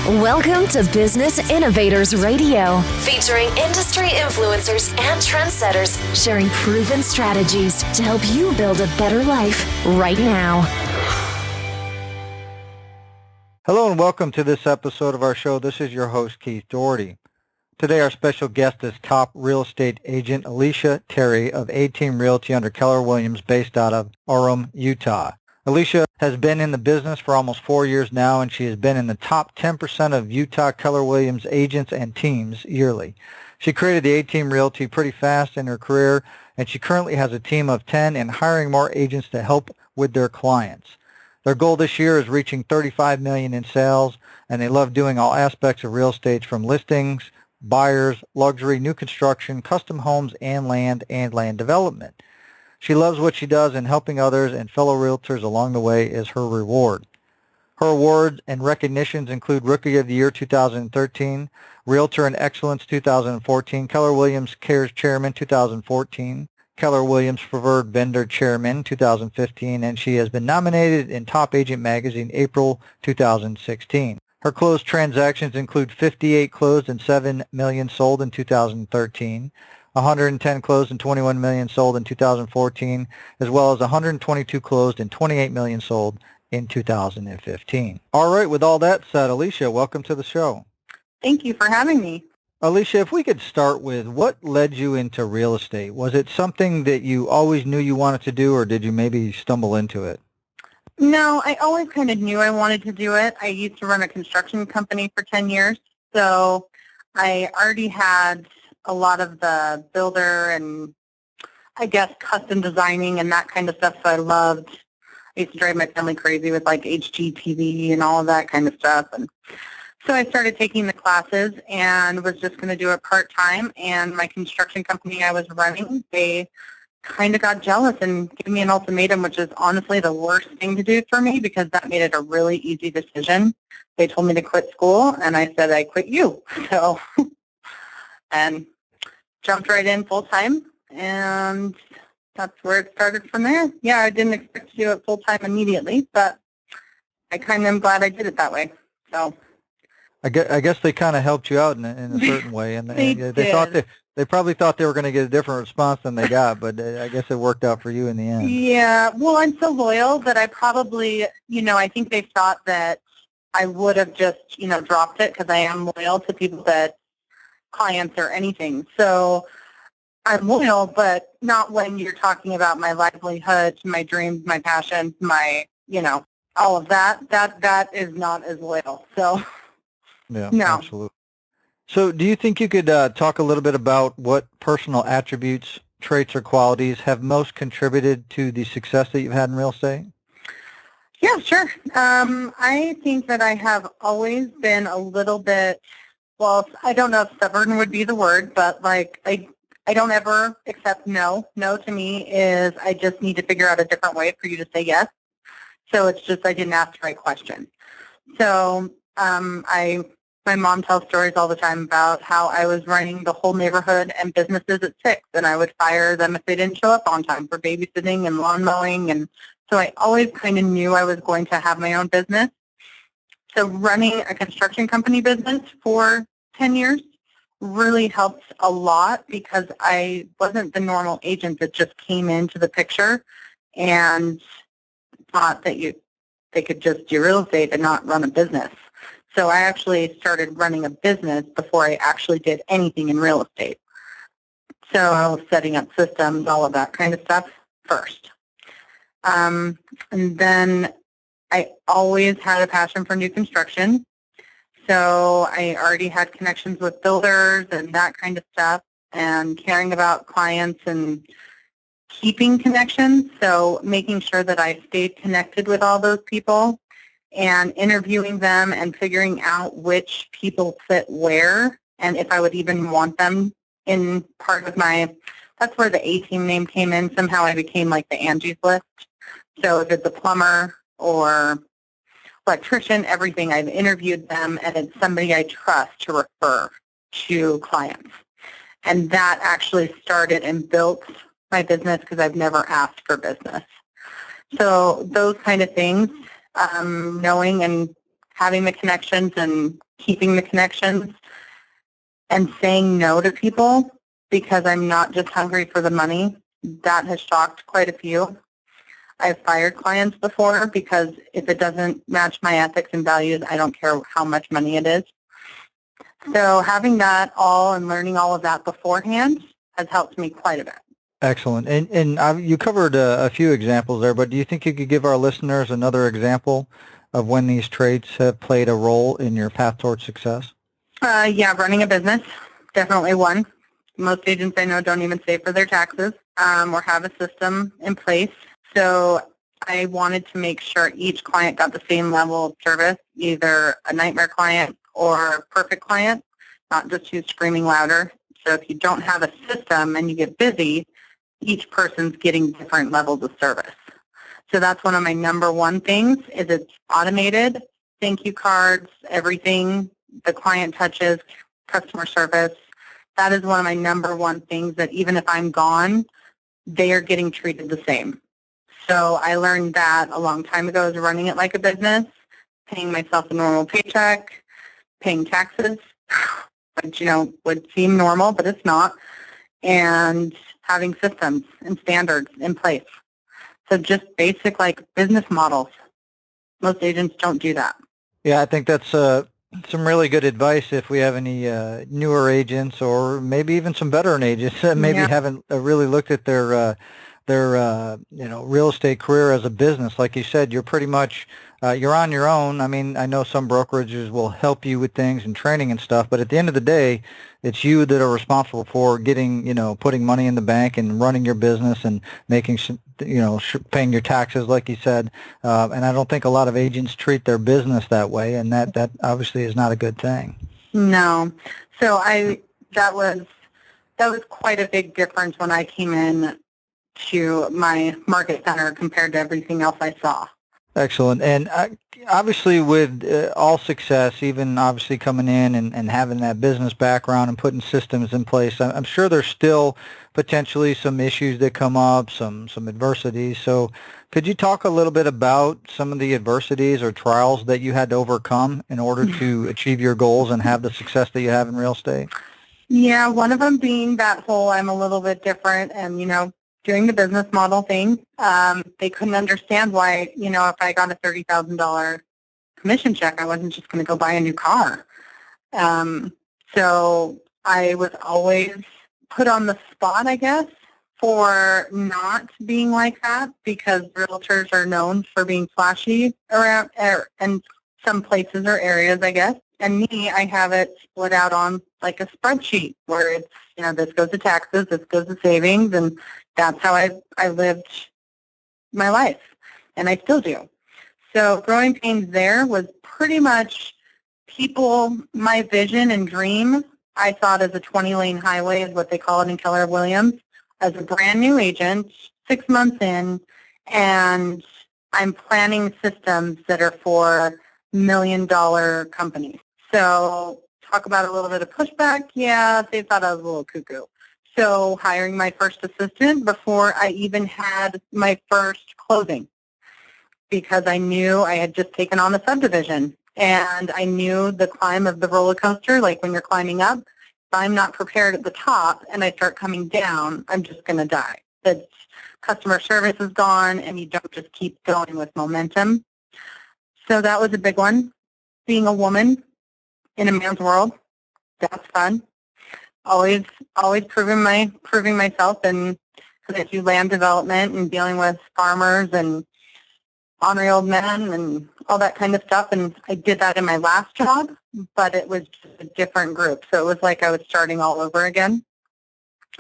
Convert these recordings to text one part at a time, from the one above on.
Welcome to Business Innovators Radio, featuring industry influencers and trendsetters sharing proven strategies to help you build a better life right now. Hello and welcome to this episode of our show. This is your host, Keith Doherty. Today our special guest is top real estate agent Alicia Terry of ATeam Realty under Keller Williams based out of Orem, Utah. Alicia has been in the business for almost 4 years now, and she has been in the top 10% of Utah Keller Williams agents and teams yearly. She created the ATeam Realty pretty fast in her career, and she currently has a team of 10 and hiring more agents to help with their clients. Their goal this year is reaching $35 million in sales, and they love doing all aspects of real estate from listings, buyers, luxury, new construction, custom homes, and land development. She loves what she does, and helping others and fellow realtors along the way is her reward. Her awards and recognitions include Rookie of the Year 2013, Realtor in Excellence 2014, Keller Williams Cares Chairman 2014, Keller Williams Preferred Vendor Chairman 2015, and she has been nominated in Top Agent Magazine April 2016. Her closed transactions include 58 closed and $7 million sold in 2013, 110 closed and $21 million sold in 2014, as well as 122 closed and $28 million sold in 2015. All right, with all that said, Alicia, welcome to the show. Thank you for having me. Alicia, if we could start with what led you into real estate? Was it something that you always knew you wanted to do, or did you maybe stumble into it? No, I always kind of knew I wanted to do it. I used to run a construction company for 10 years, so I already had a lot of the builder and, I guess, custom designing and that kind of stuff, so I loved. I used to drive my family crazy with, like, HGTV and all of that kind of stuff, and so I started taking the classes and was just going to do it part-time, and my construction company I was running, they kind of got jealous and gave me an ultimatum, which is honestly the worst thing to do for me because that made it a really easy decision. They told me to quit school, and I said, I quit you. So, and jumped right in full-time, and that's where it started from there. Yeah, I didn't expect to do it full-time immediately, but I kind of am glad I did it that way. So I guess they kind of helped you out in a certain way, and they thought they probably thought they were going to get a different response than they got, but I guess it worked out for you in the end. Yeah, well, I'm so loyal that I probably, I think they thought that I would have just, dropped it because I am loyal to people that clients or anything. So I'm loyal, but not when you're talking about my livelihood, my dreams, my passions, my, all of that. That is not as loyal. So yeah, no. Absolutely. So do you think you could talk a little bit about what personal attributes, traits, or qualities have most contributed to the success that you've had in real estate? Yeah, sure. I think that I have always been a little bit, well, I don't know if stubborn would be the word, but like I don't ever accept no. No to me is I just need to figure out a different way for you to say yes. So it's just I didn't ask the right question. So my mom tells stories all the time about how I was running the whole neighborhood and businesses at 6, and I would fire them if they didn't show up on time for babysitting and lawn mowing. And so I always kind of knew I was going to have my own business. So running a construction company business for 10 years really helped a lot because I wasn't the normal agent that just came into the picture and thought that they could just do real estate and not run a business. So I actually started running a business before I actually did anything in real estate. So I was setting up systems, all of that kind of stuff first. And then I always had a passion for new construction. So I already had connections with builders and that kind of stuff and caring about clients and keeping connections. So making sure that I stayed connected with all those people and interviewing them and figuring out which people fit where and if I would even want them in part of my, that's where the ATeam name came in. Somehow I became like the Angie's List. So if it's a plumber or electrician, everything, I've interviewed them and it's somebody I trust to refer to clients. And that actually started and built my business because I've never asked for business. So those kind of things, knowing and having the connections and keeping the connections and saying no to people because I'm not just hungry for the money. That has shocked quite a few. I've fired clients before because if it doesn't match my ethics and values, I don't care how much money it is. So having that all and learning all of that beforehand has helped me quite a bit. Excellent. And you covered a few examples there, but do you think you could give our listeners another example of when these traits have played a role in your path towards success? Yeah, running a business, definitely one. Most agents I know don't even save for their taxes or have a system in place. So I wanted to make sure each client got the same level of service, either a nightmare client or a perfect client, not just who's screaming louder. So if you don't have a system and you get busy, each person's getting different levels of service. So that's one of my number one things is it's automated, thank you cards, everything the client touches, customer service. That is one of my number one things that even if I'm gone, they are getting treated the same. So I learned that a long time ago is running it like a business, paying myself a normal paycheck, paying taxes, which, would seem normal, but it's not, and having systems and standards in place. So just basic like business models. Most agents don't do that. Yeah, I think that's some really good advice if we have any newer agents or maybe even some veteran agents that maybe haven't really looked at their real estate career as a business. Like you said, you're pretty much you're on your own. I mean, I know some brokerages will help you with things and training and stuff, but at the end of the day, it's you that are responsible for getting, putting money in the bank and running your business and making, paying your taxes, like you said. And I don't think a lot of agents treat their business that way, and that obviously is not a good thing. No. So that was quite a big difference when I came in to my market center compared to everything else I saw. Excellent. And obviously with all success, even obviously coming in and having that business background and putting systems in place, I'm sure there's still potentially some issues that come up, some adversities. So could you talk a little bit about some of the adversities or trials that you had to overcome in order to achieve your goals and have the success that you have in real estate? Yeah, one of them being that whole I'm a little bit different and, doing the business model thing. They couldn't understand why, if I got a $30,000 commission check, I wasn't just going to go buy a new car. So I was always put on the spot, I guess, for not being like that because realtors are known for being flashy around and some places or areas, I guess. And me, I have it split out on like a spreadsheet where it's, this goes to taxes, this goes to savings, and that's how I lived my life, and I still do. So growing pains there was pretty much my vision and dream, I thought as a 20-lane highway is what they call it in Keller Williams, as a brand new agent, 6 months in, and I'm planning systems that are for million-dollar companies. So talk about a little bit of pushback. Yeah, they thought I was a little cuckoo. So hiring my first assistant before I even had my first closing because I knew I had just taken on a subdivision and I knew the climb of the roller coaster, like when you're climbing up, if I'm not prepared at the top and I start coming down, I'm just going to die. The customer service is gone and you don't just keep going with momentum. So that was a big one. Being a woman in a man's world, that's fun. Always proving myself, and because I do land development and dealing with farmers and ornery old men and all that kind of stuff. And I did that in my last job, but it was just a different group. So it was like I was starting all over again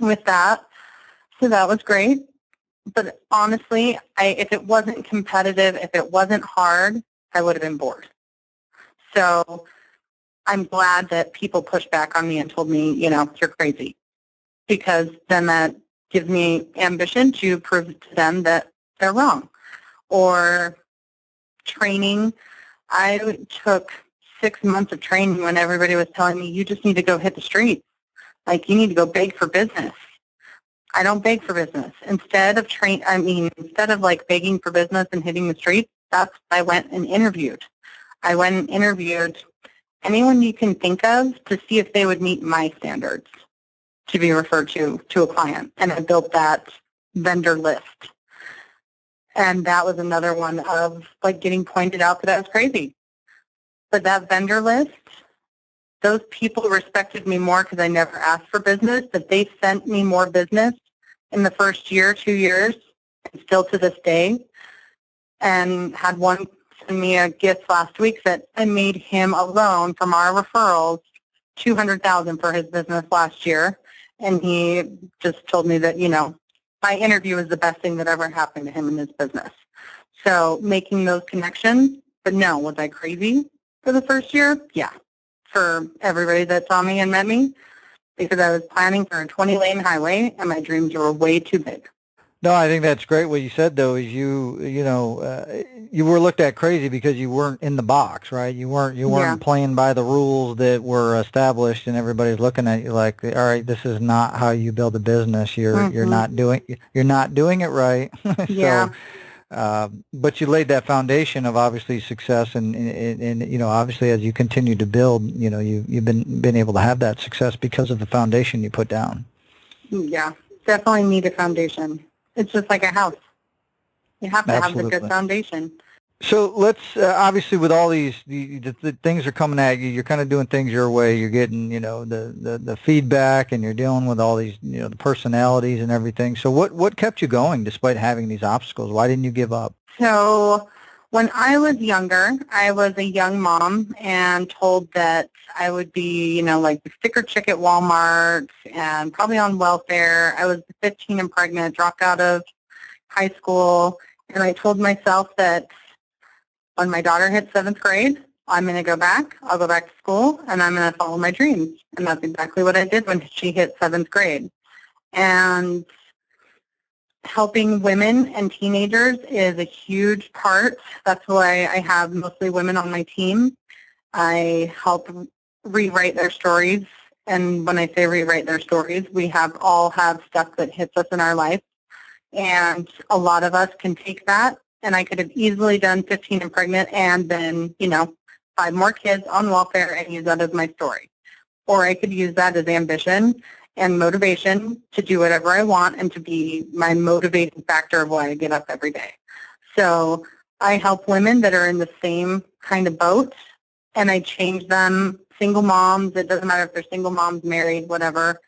with that. So that was great. But honestly, if it wasn't competitive, if it wasn't hard, I would have been bored. So I'm glad that people pushed back on me and told me, you're crazy, because then that gives me ambition to prove to them that they're wrong. Or training. I took 6 months of training when everybody was telling me, you just need to go hit the streets. Like, you need to go beg for business. I don't beg for business. Instead of like begging for business and hitting the streets, that's what I went and interviewed. I went and interviewed anyone you can think of to see if they would meet my standards to be referred to a client. And I built that vendor list. And that was another one of like getting pointed out that I was crazy. But that vendor list, those people respected me more because I never asked for business, that they sent me more business in the first year, 2 years, and still to this day. And had one send me a gift last week that I made him alone from our referrals $200,000 for his business last year. And he just told me that, my interview was the best thing that ever happened to him in his business. So making those connections, but no, was I crazy for the first year? Yeah, for everybody that saw me and met me, because I was planning for a 20-lane highway and my dreams were way too big. No, I think that's great. What you said, though, is you were looked at crazy because you weren't in the box, right? You weren't playing by the rules that were established, and everybody's looking at you like, all right, this is not how you build a business. You're not doing it right. Yeah. But you laid that foundation of obviously success, and obviously as you continue to build, you've been able to have that success because of the foundation you put down. Yeah, definitely need a foundation. It's just like a house. You have to have the good foundation. So let's, obviously with all these, the things are coming at you, you're kind of doing things your way, you're getting, the feedback, and you're dealing with all these, the personalities and everything. So what kept you going despite having these obstacles? Why didn't you give up? So when I was younger, I was a young mom and told that I would be, like the sticker chick at Walmart and probably on welfare. I was 15 and pregnant, dropped out of high school, and I told myself that when my daughter hits 7th grade, I'm going to go back. I'll go back to school, and I'm going to follow my dreams. And that's exactly what I did when she hit 7th grade. And helping women and teenagers is a huge part. That's why I have mostly women on my team. I help rewrite their stories. And when I say rewrite their stories, we all have stuff that hits us in our life. And a lot of us can take that. And I could have easily done 15 and pregnant and then, 5 more kids on welfare and use that as my story. Or I could use that as ambition and motivation to do whatever I want and to be my motivating factor of why I get up every day. So I help women that are in the same kind of boat, and I change them, single moms. It doesn't matter if they're single moms, married, whatever.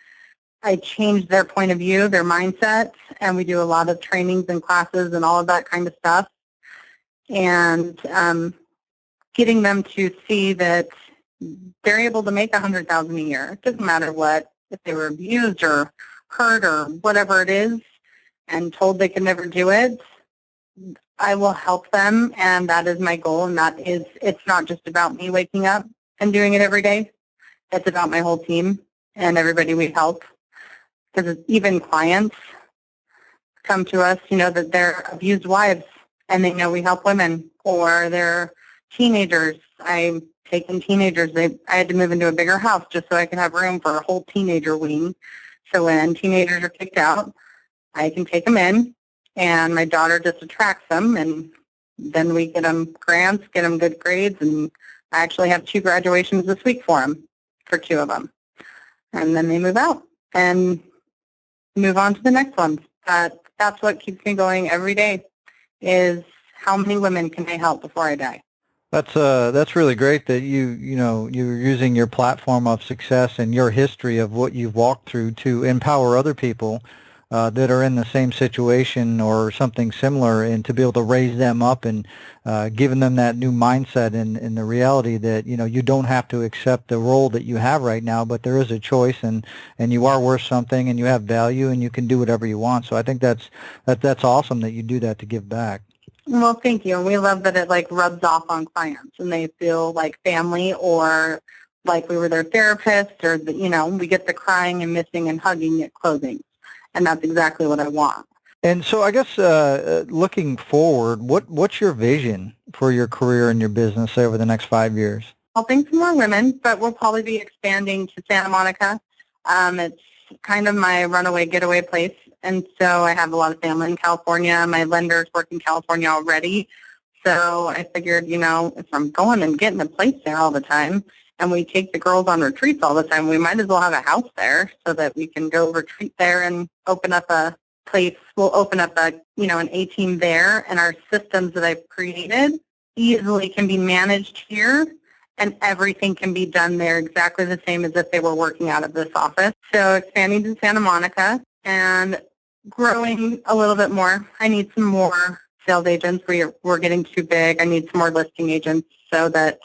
I change their point of view, their mindset, and we do a lot of trainings and classes and all of that kind of stuff. And getting them to see that they're able to make $100,000 a year. It doesn't matter what, if they were abused or hurt or whatever it is and told they could never do it. I will help them, and that is my goal, and that is, it's not just about me waking up and doing it every day. It's about my whole team and everybody we help. Because even clients come to us, that they're abused wives, and they know we help women, or they're teenagers. I've taken teenagers. I had to move into a bigger house just so I could have room for a whole teenager wing. So when teenagers are kicked out, I can take them in, and my daughter just attracts them, and then we get them grants, get them good grades, and I actually have 2 graduations this week for them, for 2 of them. And then they move out and move on to the next one. That's what keeps me going every day, is how many women can I help before I die? That's really great that you're using your platform of success and your history of what you've walked through to empower other people that are in the same situation or something similar, and to be able to raise them up and giving them that new mindset and the reality that you don't have to accept the role that you have right now, but there is a choice, and you are worth something, and you have value, and you can do whatever you want. So I think that's awesome that you do that to give back. Well, thank you. And we love that it rubs off on clients and they feel like family, or like we were their therapist, or we get the crying and missing and hugging at closing. And that's exactly what I want. And so I guess looking forward, what's your vision for your career and your business over the next 5 years? Helping some more women, but we'll probably be expanding to Santa Monica. It's kind of my runaway getaway place. And so I have a lot of family in California. My lenders work in California already. So I figured, if I'm going and getting a place there all the time and we take the girls on retreats all the time, we might as well have a house there so that we can go retreat there and open up a place. We'll open up an ATeam there, and our systems that I've created easily can be managed here, and everything can be done there exactly the same as if they were working out of this office. So expanding to Santa Monica and growing a little bit more. I need some more sales agents. We're getting too big. I need some more listing agents so that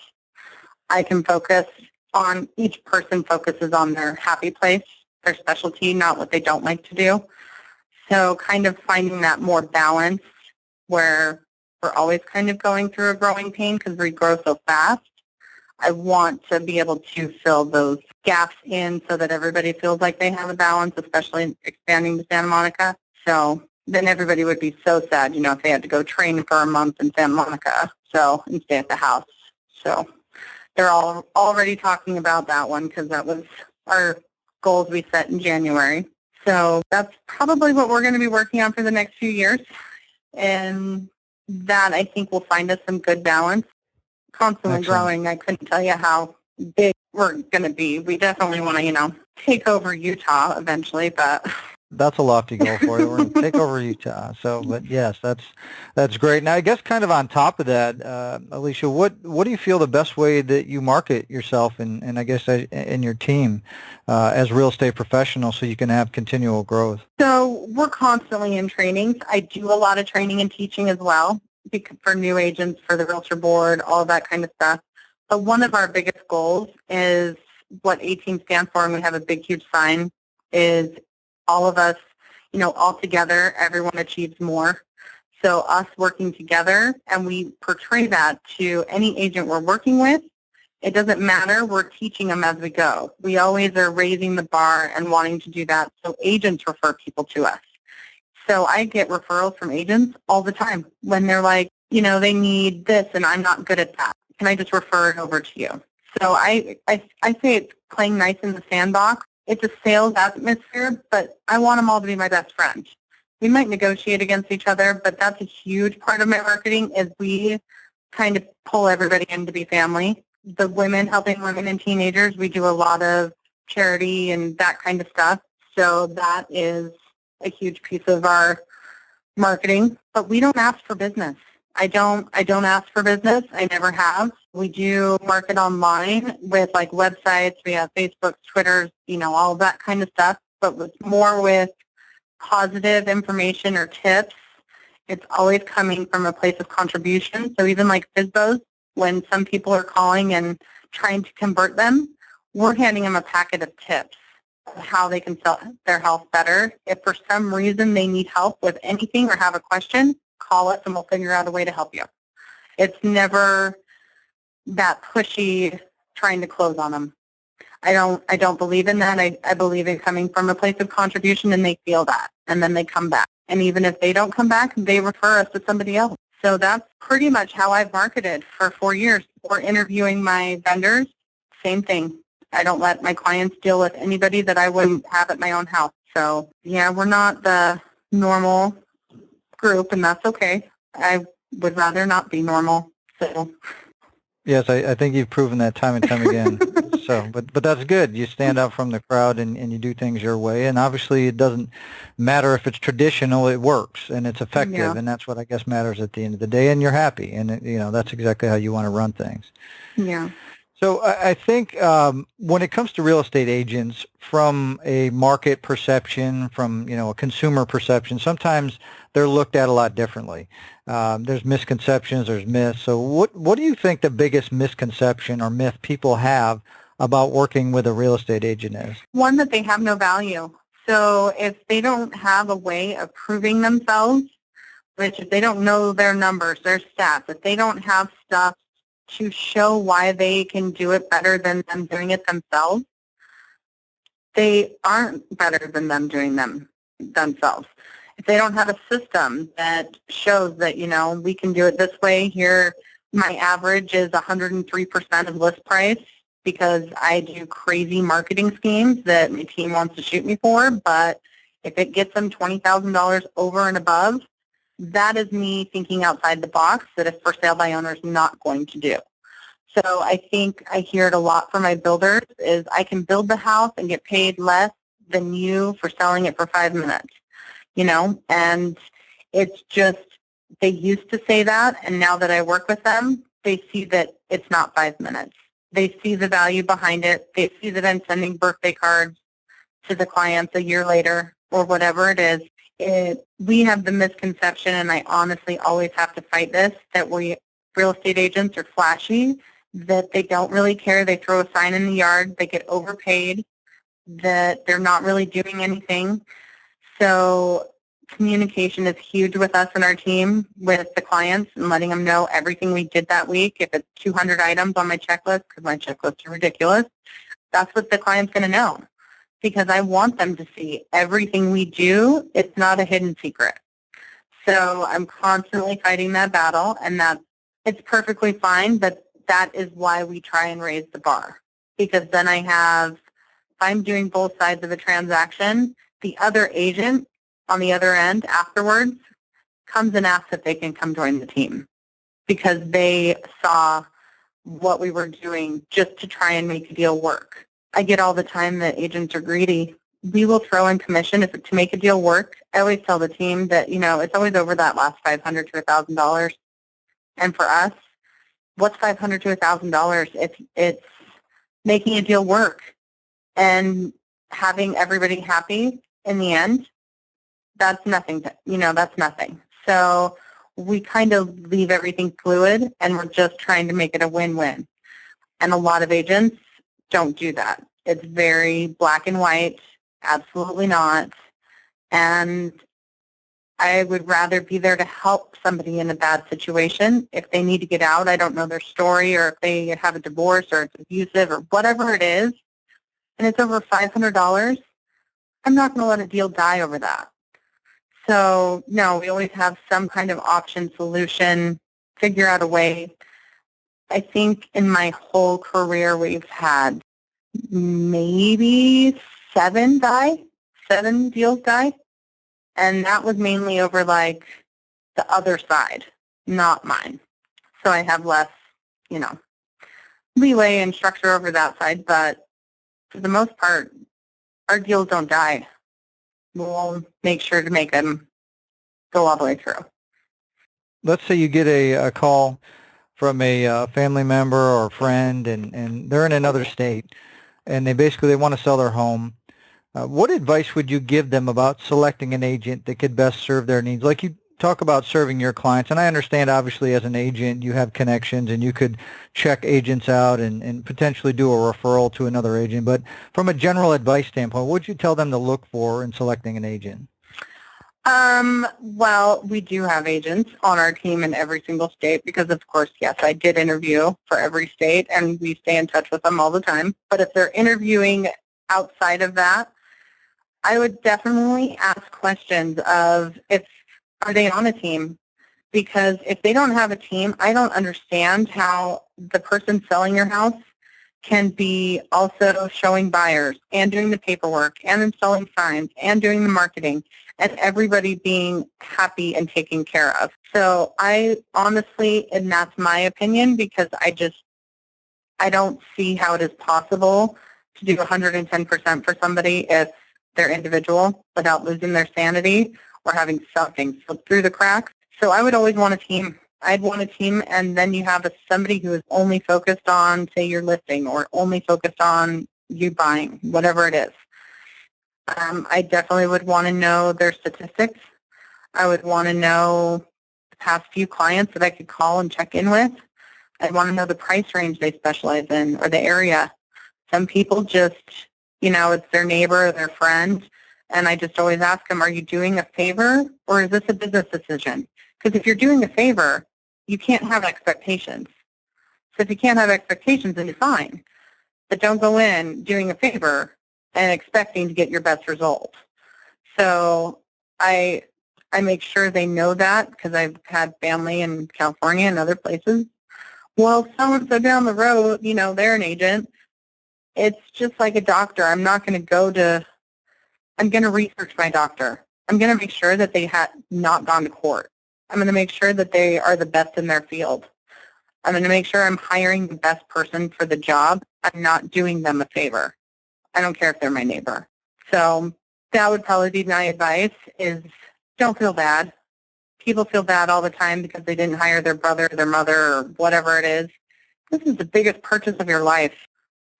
I can focus on, each person focuses on their happy place, their specialty, not what they don't like to do. So kind of finding that more balance where we're always kind of going through a growing pain because we grow so fast. I want to be able to fill those gaps in so that everybody feels like they have a balance, especially expanding to Santa Monica. So then everybody would be so sad, if they had to go train for a month in Santa Monica, and stay at the house. So they're all already talking about that one because that was our goals we set in January. So that's probably what we're going to be working on for the next few years. And that, I think, will find us some good balance. Constantly Excellent. growing. I couldn't tell you how big we're going to be. We definitely want to, take over Utah eventually, but That's a lofty goal for you. We're going to take over Utah. But yes, that's great. Now, I guess kind of on top of that, Alicia, what do you feel the best way that you market yourself and I guess in your team as real estate professionals so you can have continual growth? So we're constantly in trainings. I do a lot of training and teaching as well for new agents, for the Realtor board, all that kind of stuff. But one of our biggest goals is what ATeam stands for, and we have a big, huge sign, is all of us, all together, everyone achieves more. So us working together, and we portray that to any agent we're working with. It doesn't matter. We're teaching them as we go. We always are raising the bar and wanting to do that. So agents refer people to us. So I get referrals from agents all the time when they're like, they need this and I'm not good at that. Can I just refer it over to you? So I say it's playing nice in the sandbox. It's a sales atmosphere, but I want them all to be my best friend. We might negotiate against each other, but that's a huge part of my marketing is we kind of pull everybody in to be family. The women, helping women and teenagers, we do a lot of charity and that kind of stuff. So that is a huge piece of our marketing. But we don't ask for business. I don't ask for business. I never have. We do market online with like websites. We have Facebook, Twitter, all of that kind of stuff. But with more with positive information or tips, it's always coming from a place of contribution. So even like FSBOs, when some people are calling and trying to convert them, we're handing them a packet of tips of how they can sell their house better. If for some reason they need help with anything or have a question, call us and we'll figure out a way to help you. It's never that pushy trying to close on them. I don't believe in that. I believe in coming from a place of contribution, and they feel that, and then they come back. And even if they don't come back, they refer us to somebody else. So that's pretty much how I've marketed for 4 years. Or interviewing my vendors, same thing. I don't let my clients deal with anybody that I wouldn't have at my own house. So, yeah, we're not the normal group, and that's okay. I would rather not be normal. So. Yes, I think you've proven that time and time again. But that's good. You stand out from the crowd and you do things your way. And obviously it doesn't matter if it's traditional, it works and it's effective. Yeah. And that's what I guess matters at the end of the day. And you're happy. And, that's exactly how you want to run things. Yeah. So I think when it comes to real estate agents, from a market perception, from a consumer perception, sometimes they're looked at a lot differently. There's misconceptions, there's myths. So what do you think the biggest misconception or myth people have about working with a real estate agent is? One, that they have no value. So if they don't have a way of proving themselves, which if they don't know their numbers, their stats, if they don't have stuff to show why they can do it better than them doing it themselves, they aren't better than them doing them themselves. If they don't have a system that shows that, we can do it this way, here my average is 103% of list price because I do crazy marketing schemes that my team wants to shoot me for, but if it gets them $20,000 over and above, that is me thinking outside the box that a for sale by owner is not going to do. So I think I hear it a lot from my builders is I can build the house and get paid less than you for selling it for 5 minutes, and it's just, they used to say that, and now that I work with them, they see that it's not 5 minutes. They see the value behind it. They see that I'm sending birthday cards to the clients a year later or whatever it is. We have the misconception, and I honestly always have to fight this, that we real estate agents are flashy, that they don't really care. They throw a sign in the yard. They get overpaid, that they're not really doing anything. So communication is huge with us and our team, with the clients, and letting them know everything we did that week. If it's 200 items on my checklist, because my checklists are ridiculous, that's what the client's going to know, because I want them to see everything we do. It's not a hidden secret. So I'm constantly fighting that battle, and it's perfectly fine, but that is why we try and raise the bar, because then if I'm doing both sides of a transaction, the other agent on the other end afterwards comes and asks if they can come join the team, because they saw what we were doing just to try and make a deal work. I get all the time that agents are greedy. We will throw in commission to make a deal work. I always tell the team that, it's always over that last $500 to $1,000. And for us, what's $500 to $1,000? It's making a deal work and having everybody happy in the end. That's nothing. That's nothing. So we kind of leave everything fluid, and we're just trying to make it a win-win. And a lot of agents don't do that. It's very black and white, absolutely not. And I would rather be there to help somebody in a bad situation. If they need to get out, I don't know their story, or if they have a divorce or it's abusive or whatever it is, and it's over $500, I'm not going to let a deal die over that. So, no, we always have some kind of option, solution, figure out a way. I think in my whole career we've had maybe 7 deals die, and that was mainly over like the other side, not mine. So I have less, leeway and structure over that side, but for the most part, our deals don't die. We'll make sure to make them go all the way through. Let's say you get a call from a family member or a friend, and they're in another state, and they want to sell their home. What advice would you give them about selecting an agent that could best serve their needs? Like you talk about serving your clients, and I understand obviously as an agent you have connections and you could check agents out and potentially do a referral to another agent, but from a general advice standpoint, what would you tell them to look for in selecting an agent? Well, we do have agents on our team in every single state because, of course, yes, I did interview for every state, and we stay in touch with them all the time. But if they're interviewing outside of that, I would definitely ask questions of are they on a team? Because if they don't have a team, I don't understand how the person selling your house can be also showing buyers and doing the paperwork and installing signs and doing the marketing and everybody being happy and taken care of. So I honestly, and that's my opinion, because I don't see how it is possible to do 110% for somebody if they're individual without losing their sanity or having something slip through the cracks. So I would always want a team. I'd want a team, and then you have somebody who is only focused on, say, your listing, or only focused on you buying, whatever it is. I definitely would want to know their statistics. I would want to know the past few clients that I could call and check in with. I'd want to know the price range they specialize in or the area. Some people just, it's their neighbor or their friend, and I just always ask them, are you doing a favor or is this a business decision? Because if you're doing a favor, you can't have expectations. So if you can't have expectations, then you're fine. But don't go in doing a favor and expecting to get your best result. So I make sure they know that, because I've had family in California and other places. Well, so-and-so down the road, they're an agent. It's just like a doctor. I'm going to research my doctor. I'm going to make sure that they had not gone to court. I'm going to make sure that they are the best in their field. I'm going to make sure I'm hiring the best person for the job. I'm not doing them a favor. I don't care if they're my neighbor. So that would probably be my advice is don't feel bad. People feel bad all the time because they didn't hire their brother, their mother, or whatever it is. This is the biggest purchase of your life.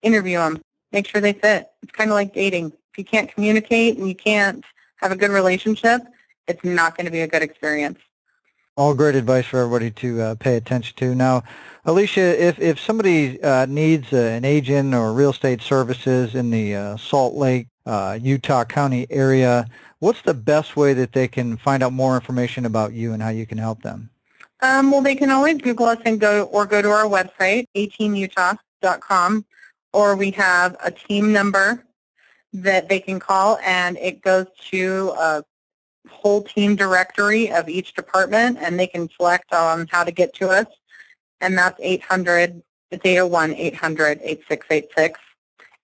Interview them. Make sure they fit. It's kind of like dating. If you can't communicate and you can't have a good relationship, it's not going to be a good experience. All great advice for everybody to pay attention to. Now, Alicia, if somebody needs an agent or real estate services in the Salt Lake, Utah County area, what's the best way that they can find out more information about you and how you can help them? Well, they can always Google us and go to our website, ateamutah.com, or we have a team number that they can call, and it goes to a whole team directory of each department, and they can select on how to get to us, and that's 801-800-8686,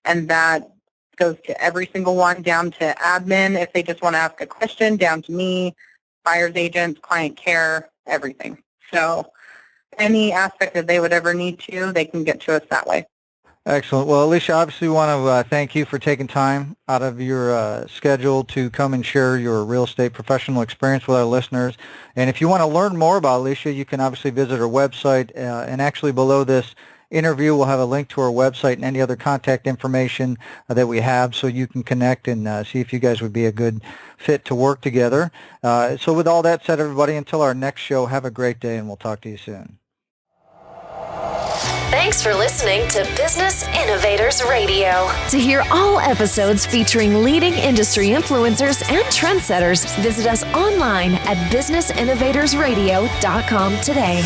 and that goes to every single one, down to admin if they just want to ask a question, down to me, buyer's agents, client care, everything. So any aspect that they would ever need to, they can get to us that way. Excellent. Well, Alicia, obviously we want to thank you for taking time out of your schedule to come and share your real estate professional experience with our listeners. And if you want to learn more about Alicia, you can obviously visit her website. And actually below this interview, we'll have a link to her website and any other contact information that we have so you can connect and see if you guys would be a good fit to work together. So with all that said, everybody, until our next show, have a great day, and we'll talk to you soon. Thanks for listening to Business Innovators Radio. To hear all episodes featuring leading industry influencers and trendsetters, visit us online at businessinnovatorsradio.com today.